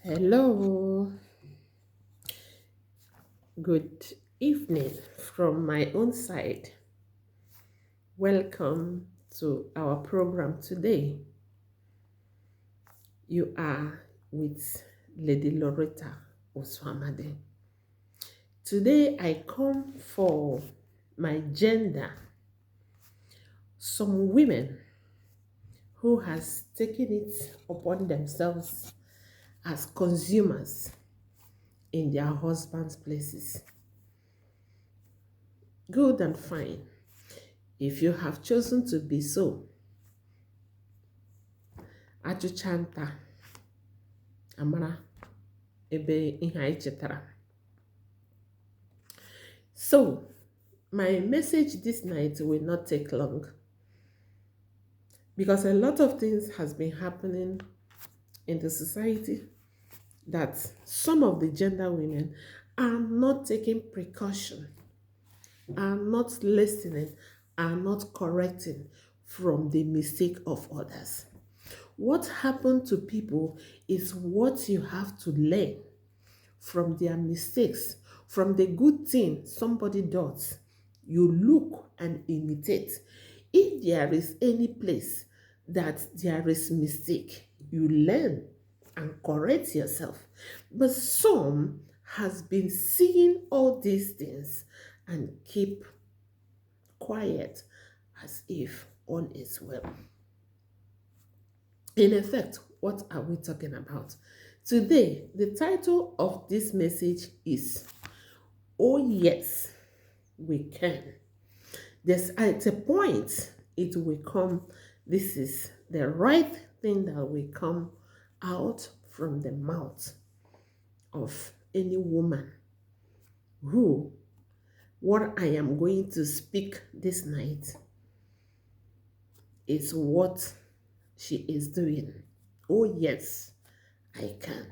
Hello, good evening from my own side. Welcome to our program today. You are with Lady Loretta Oswamade. Today I come for my gender. Some women who has taken it upon themselves as consumers in their husbands' places. Good and fine. If you have chosen to be so, achụchanta amara ebe ihe anyị chetara. So, my message this night will not take long because a lot of things has been happening in the society that some of the gender women are not taking precaution, are not listening, are not correcting from the mistake of others. What happened to people is what you have to learn from their mistakes, from the good thing somebody does. You look and imitate. If there is any place that there is mistake, you learn and correct yourself. But some has been seeing all these things and keep quiet as if all is well. In effect, what are we talking about? Today, the title of this message is Oh Yes, We Can. There's at a point it will come, this is the right thing that will come out from the mouth of any woman who, what I am going to speak this night is what she is doing. Oh yes, I can.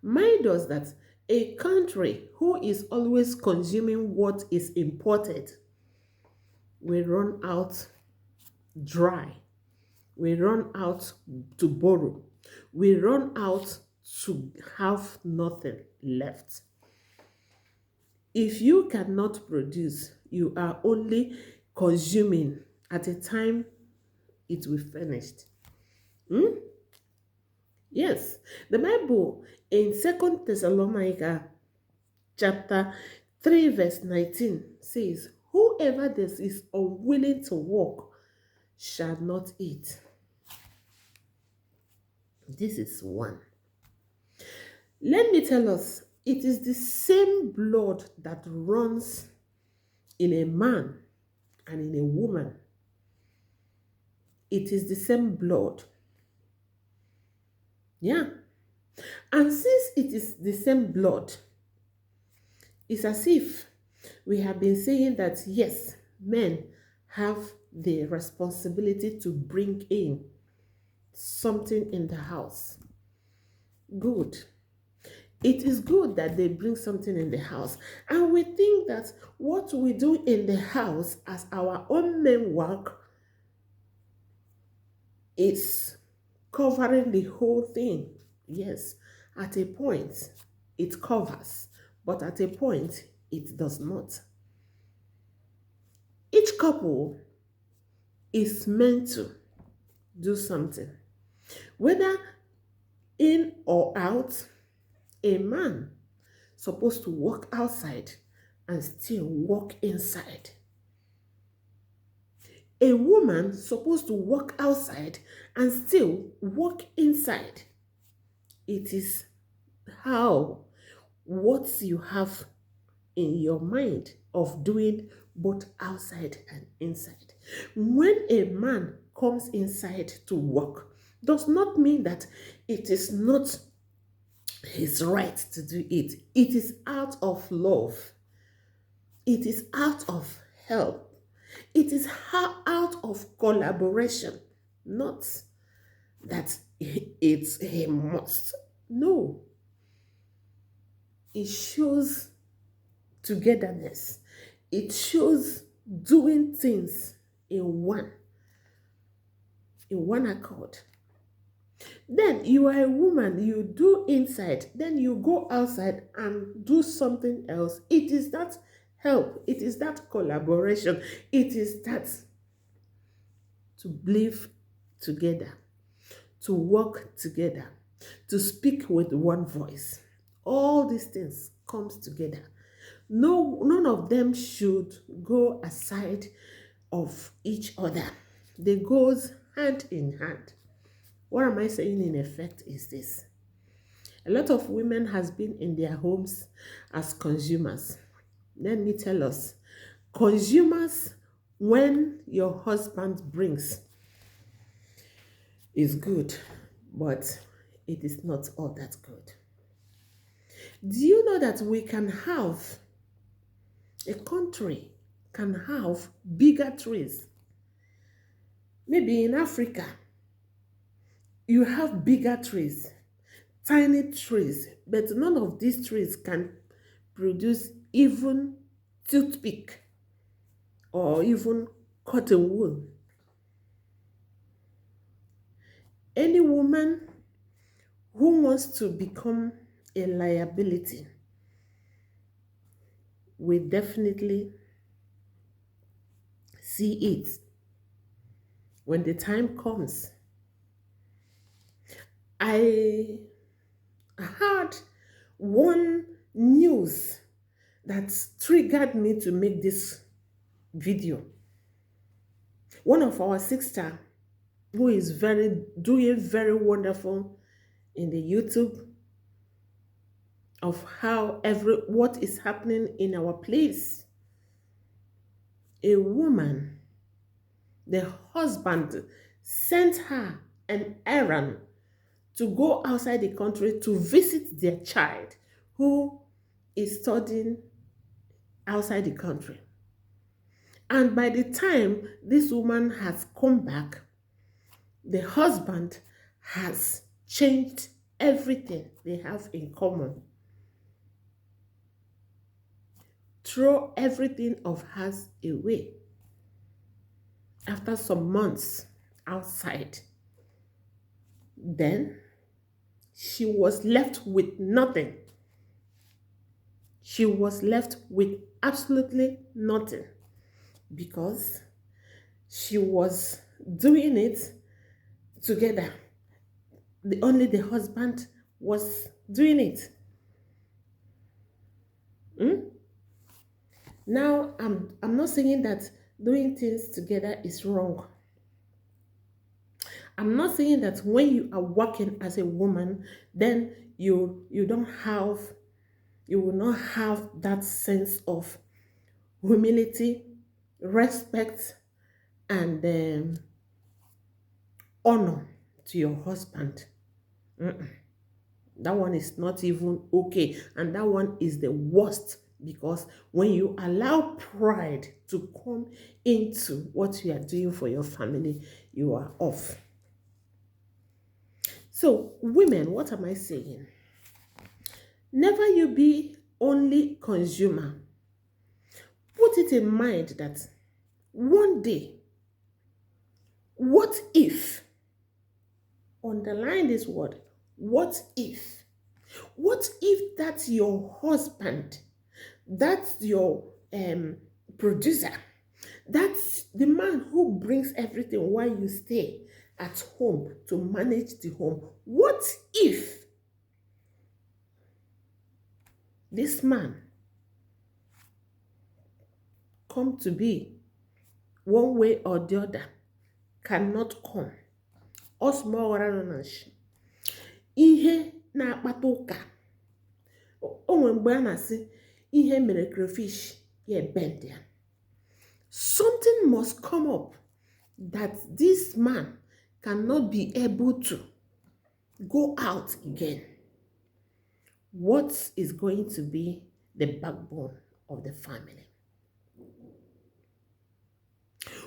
Mind us that a country who is always consuming what is imported will run out dry, we run out to borrow, we run out to have nothing left. If you cannot produce, you are only consuming at a time it will finish. Hmm? Yes, the Bible in Second Thessalonica chapter 3 verse 19 says, whoever this is unwilling to work shall not eat. This is one. Let me tell us, it is the same blood that runs in a man and in a woman. It is the same blood. Yeah. And since it is the same blood, it's as if we have been saying that yes, men have the responsibility to bring in something in the house. Good. It is good that they bring something in the house. And we think that what we do in the house as our own main work is covering the whole thing. Yes, at a point it covers, but at a point it does not. Each couple is meant to do something, whether in or out. A man supposed to walk outside and still walk inside. A woman supposed to walk outside and still walk inside. It is how, what you have in your mind of doing both outside and inside. When a man comes inside to work, does not mean that it is not his right to do it. It is out of love. It is out of help. It is out of collaboration, not that it's a must. No. It shows togetherness. It shows doing things in one accord. Then you are a woman, you do inside, then you go outside and do something else. It is that help, it is that collaboration, it is that to live together, to work together, to speak with one voice. All these things comes together. No, none of them should go aside of each other. They goes hand in hand. What am I saying in effect is this? A lot of women has been in their homes as consumers. Let me tell us, consumers when your husband brings is good, but it is not all that good. Do you know that we can have a country can have bigger trees? Maybe in Africa, you have bigger trees, tiny trees, but none of these trees can produce even toothpick or even cotton wool. Any woman who wants to become a liability will definitely see it when the time comes. I heard one news that triggered me to make this video. One of our sister who is very doing very wonderful in the YouTube of how every what is happening in our place. A woman, the husband sent her an errand to go outside the country to visit their child who is studying outside the country. And by the time this woman has come back, the husband has changed everything they have in common. Throw everything of hers away after some months outside. Then she was left with nothing. She was left with absolutely nothing because she was doing it together. The husband was doing it. Hmm? Now I'm not saying that doing things together is wrong. I'm not saying that when you are working as a woman, then you don't have you will not have that sense of humility, respect, and honor to your husband. Mm-mm. That one is not even okay, and that one is the worst because when you allow pride to come into what you are doing for your family, you are off. So, women, what am I saying? Never you be only consumer. Put it in mind that one day, what if, underline this word, what if? What if that's your husband, that's your producer, that's the man who brings everything while you stay at home to manage the home? What if this man come to be one way or the other cannot come? Osmorananash. Ihe na-akpata ụka. O nwere mgbe a na-asị ihe mere crayfish ya bend ya. Something must come up that this man cannot be able to go out again. What is going to be the backbone of the family?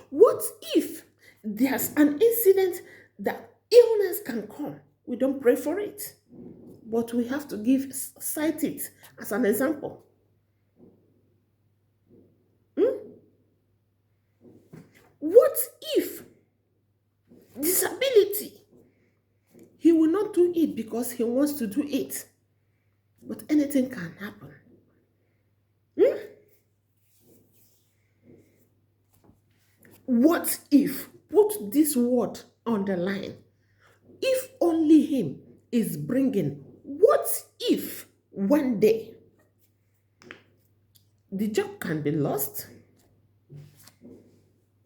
What if there's an incident that illness can come? We don't pray for it, but we have to cite it as an example. What if disability? He will not do it because he wants to do it. But anything can happen. Hmm? What if, put this word on the line, if only him is bringing, what if one day the job can be lost?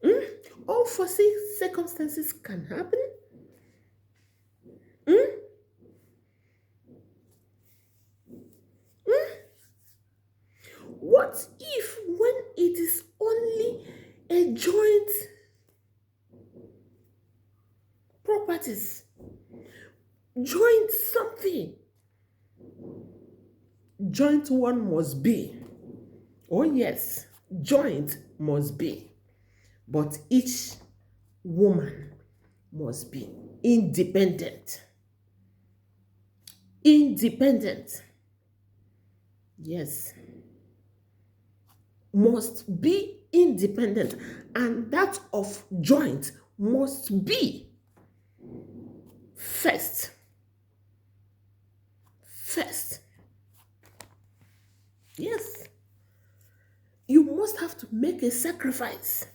Hmm? Unforeseen circumstances can happen. Hmm? What if when it is only a joint properties, joint something, joint one must be. Oh yes, joint must be. But each woman must be independent. Independent. Yes. Must be independent. And that of joint must be first. First. Yes. You must have to make a sacrifice.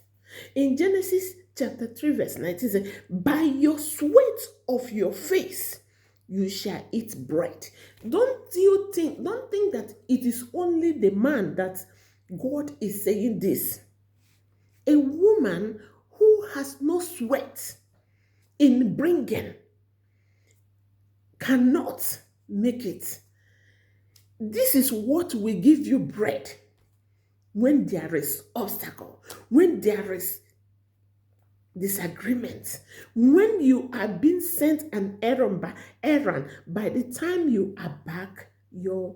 In Genesis chapter 3, verse 19, it says, by your sweat of your face you shall eat bread. Don't think that it is only the man that God is saying this. A woman who has no sweat in bringing cannot make it. This is what will give you bread when there is obstacle, when there is disagreement, when you are being sent an errand by the time you are back, your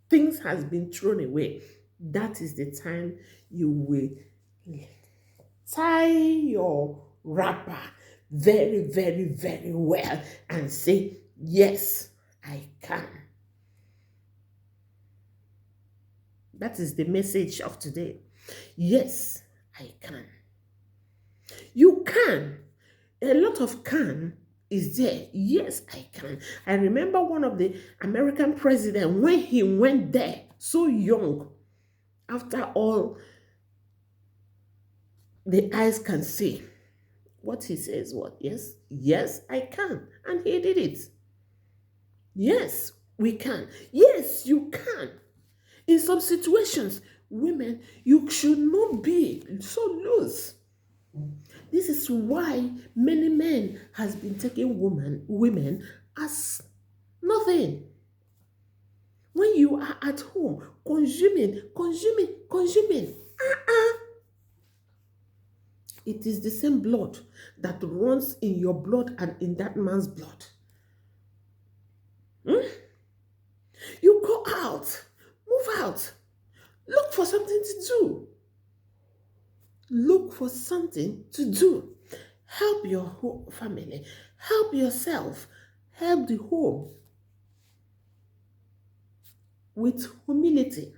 things has been thrown away. That is the time you will tie your wrapper very, very, very well and say, yes, I can. That is the message of today. Yes, I can. You can. A lot of can is there. Yes, I can. I remember one of the American president when he went there so young, after all the eyes can see. What he says, what? Yes, yes, I can. And he did it. Yes, we can. Yes, you can. In some situations, women, you should not be so loose. This is why many men has been taking women as nothing. When you are at home, consuming, it is the same blood that runs in your blood and in that man's blood. You go out, move out, look for something to do. Look for something to do. Help your whole family, help yourself, help the home with humility,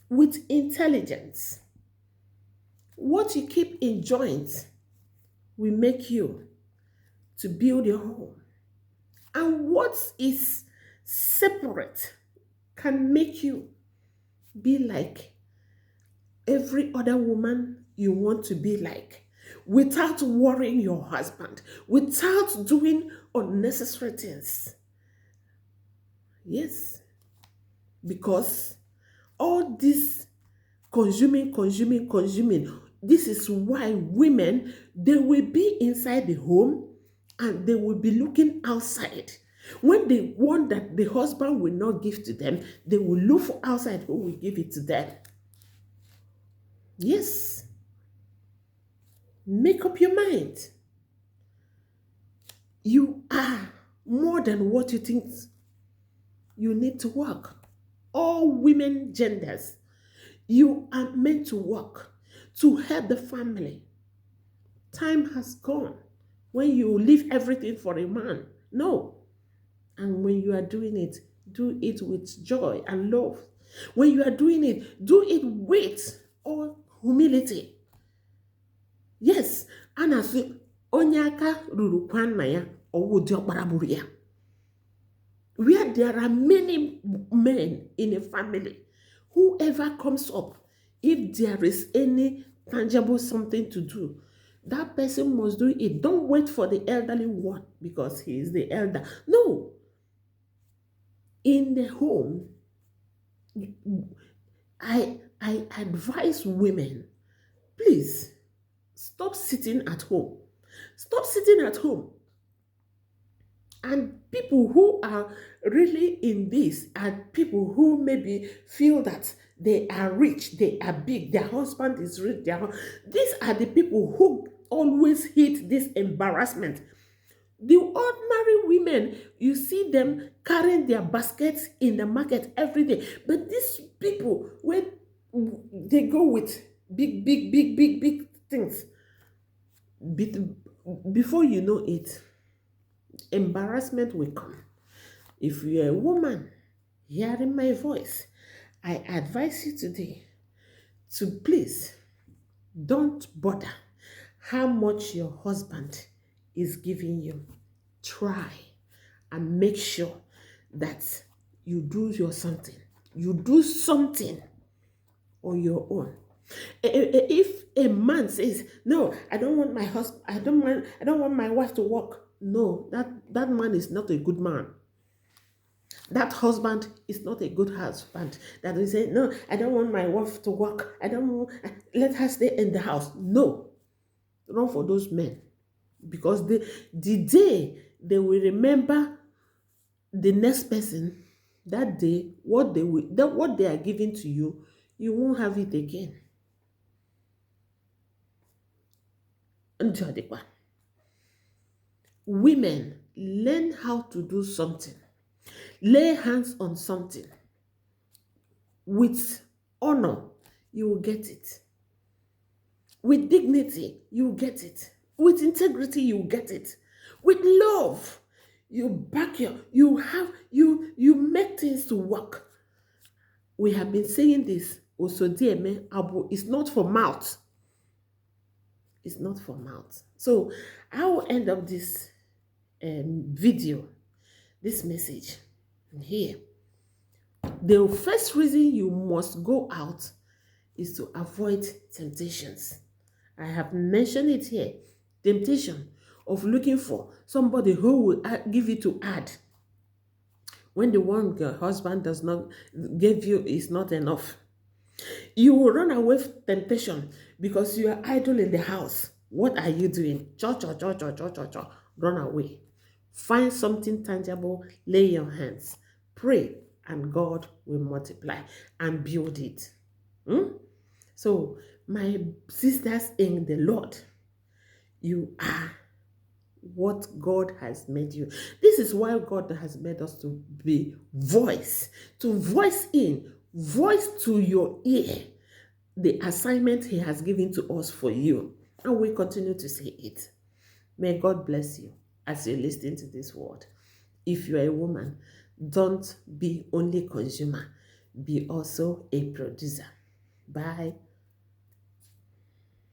with intelligence. What you keep in joint will make you to build your home. And what is separate can make you be like every other woman you want to be like, without worrying your husband, without doing unnecessary things. Yes, because all this consuming, this is why women, they will be inside the home and they will be looking outside. When they want that the husband will not give to them, they will look for outside who will give it to them. Yes. Make up your mind. You are more than what you think you need to work. All women genders, you are meant to work to help the family. Time has gone when you leave everything for a man. No. And when you are doing it, do it with joy and love. When you are doing it, do it with all humility. Yes, ana sị onye aka ruru kwa nna ya or would your baraburia? Where there are many men in a family, whoever comes up, if there is any tangible something to do, that person must do it. Don't wait for the elderly one because he is the elder. No. In the home, I advise women, please stop sitting at home. Stop sitting at home. And people who are really in this are people who maybe feel that they are rich, they are big, their husband is rich. These are the people who always hit this embarrassment. The ordinary women, you see them carrying their baskets in the market every day. But these people, when they go with big things, before you know it, embarrassment will come. If you're a woman hearing my voice, I advise you today to please don't bother how much your husband is giving you. Try and make sure that you do your something. You do something on your own. If a man says, "No, I don't want my husband, I don't want my wife to work," no, that man is not a good man. That husband is not a good husband. That will say, "No, I don't want my wife to work. I don't want, let her stay in the house." No, run for those men, because the day they will remember the next person, that day, what they are giving to you, you won't have it again. Women, learn how to do something. Lay hands on something. With honor, you will get it. With dignity, you will get it. With integrity, you will get it. With love, you make things to work. We have been saying this. Osodieme Abu is not for mouth. It's not for mouth. So I will end up this video, this message here. The first reason you must go out is to avoid temptations. I have mentioned it here. Temptation of looking for somebody who will give you to add. When the one your husband does not give you is not enough. You will run away from temptation because you are idle in the house. What are you doing? Run away. Find something tangible, lay your hands. Pray, and God will multiply and build it. So, my sisters in the Lord, you are what God has made you. This is why God has made us to be voice to your ear the assignment He has given to us for you. And we continue to say it. May God bless you as you listen to this word. If you are a woman, don't be only consumer, be also a producer. Bye.